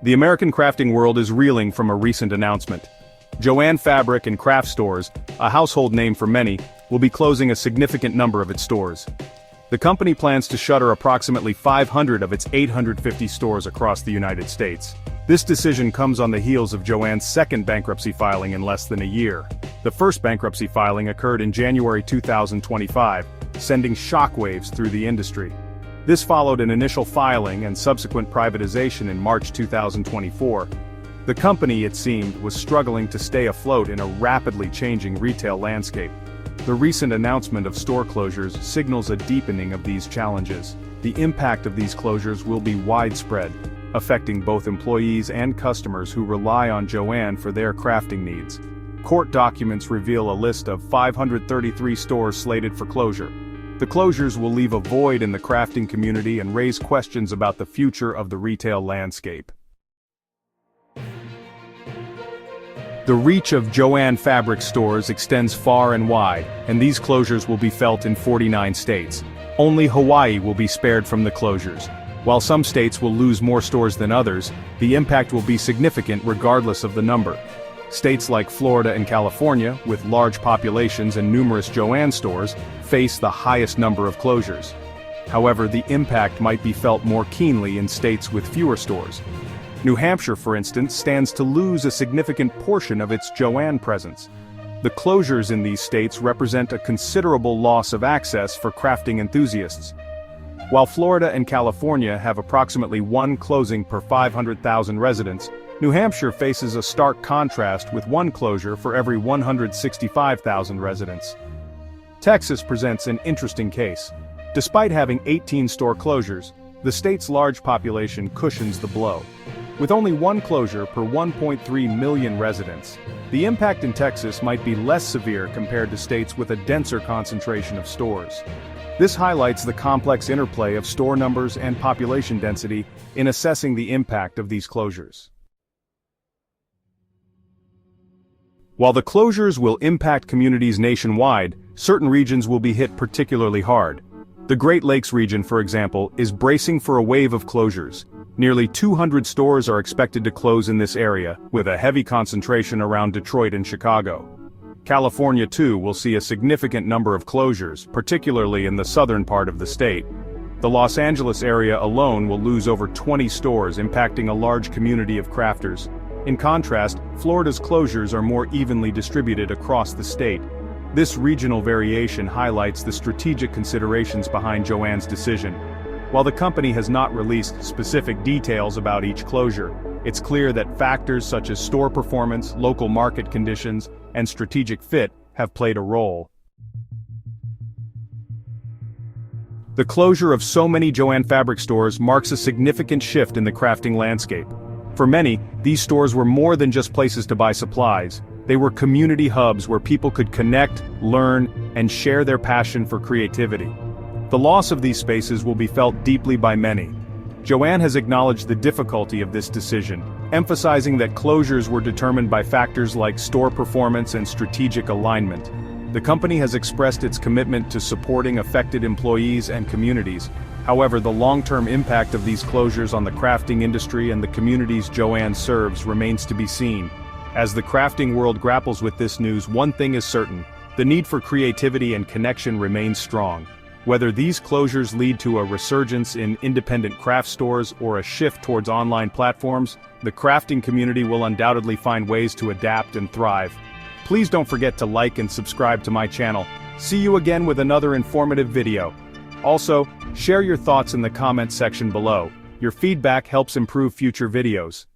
The American crafting world is reeling from a recent announcement. Joann Fabric and Craft Stores, a household name for many, will be closing a significant number of its stores. The company plans to shutter approximately 500 of its 850 stores across the United States. This decision comes on the heels of Joann's second bankruptcy filing in less than a year. The first bankruptcy filing occurred in January 2025, sending shockwaves through the industry. This followed an initial filing and subsequent privatization in March 2024. The company, it seemed, was struggling to stay afloat in a rapidly changing retail landscape. The recent announcement of store closures signals a deepening of these challenges. The impact of these closures will be widespread, affecting both employees and customers who rely on Joann for their crafting needs. Court documents reveal a list of 533 stores slated for closure. The closures will leave a void in the crafting community and raise questions about the future of the retail landscape. The reach of Joann Fabric stores extends far and wide, and these closures will be felt in 49 states. Only Hawaii will be spared from the closures. While some states will lose more stores than others, the impact will be significant regardless of the number. States like Florida and California, with large populations and numerous Joann stores, face the highest number of closures. However, the impact might be felt more keenly in states with fewer stores. New Hampshire, for instance, stands to lose a significant portion of its Joann presence. The closures in these states represent a considerable loss of access for crafting enthusiasts. While Florida and California have approximately one closing per 500,000 residents, New Hampshire faces a stark contrast with one closure for every 165,000 residents. Texas presents an interesting case. Despite having 18 store closures, the state's large population cushions the blow. With only one closure per 1.3 million residents, the impact in Texas might be less severe compared to states with a denser concentration of stores. This highlights the complex interplay of store numbers and population density in assessing the impact of these closures. While the closures will impact communities nationwide, certain regions will be hit particularly hard. The Great Lakes region, for example, is bracing for a wave of closures. Nearly 200 stores are expected to close in this area, with a heavy concentration around Detroit and Chicago. California, too, will see a significant number of closures, particularly in the southern part of the state. The Los Angeles area alone will lose over 20 stores, impacting a large community of crafters. In contrast, Florida's closures are more evenly distributed across the state. This regional variation highlights the strategic considerations behind Joann's decision. While the company has not released specific details about each closure, it's clear that factors such as store performance, local market conditions, and strategic fit have played a role. The closure of so many Joann Fabric stores marks a significant shift in the crafting landscape. For many, these stores were more than just places to buy supplies. They were community hubs where people could connect, learn, and share their passion for creativity. The loss of these spaces will be felt deeply by many. Joann has acknowledged the difficulty of this decision, emphasizing that closures were determined by factors like store performance and strategic alignment. The company has expressed its commitment to supporting affected employees and communities. However, the long-term impact of these closures on the crafting industry and the communities Joann serves remains to be seen. As the crafting world grapples with this news, one thing is certain: the need for creativity and connection remains strong. Whether these closures lead to a resurgence in independent craft stores or a shift towards online platforms, the crafting community will undoubtedly find ways to adapt and thrive. Please don't forget to like and subscribe to my channel. See you again with another informative video. Also, share your thoughts in the comments section below. Your feedback helps improve future videos.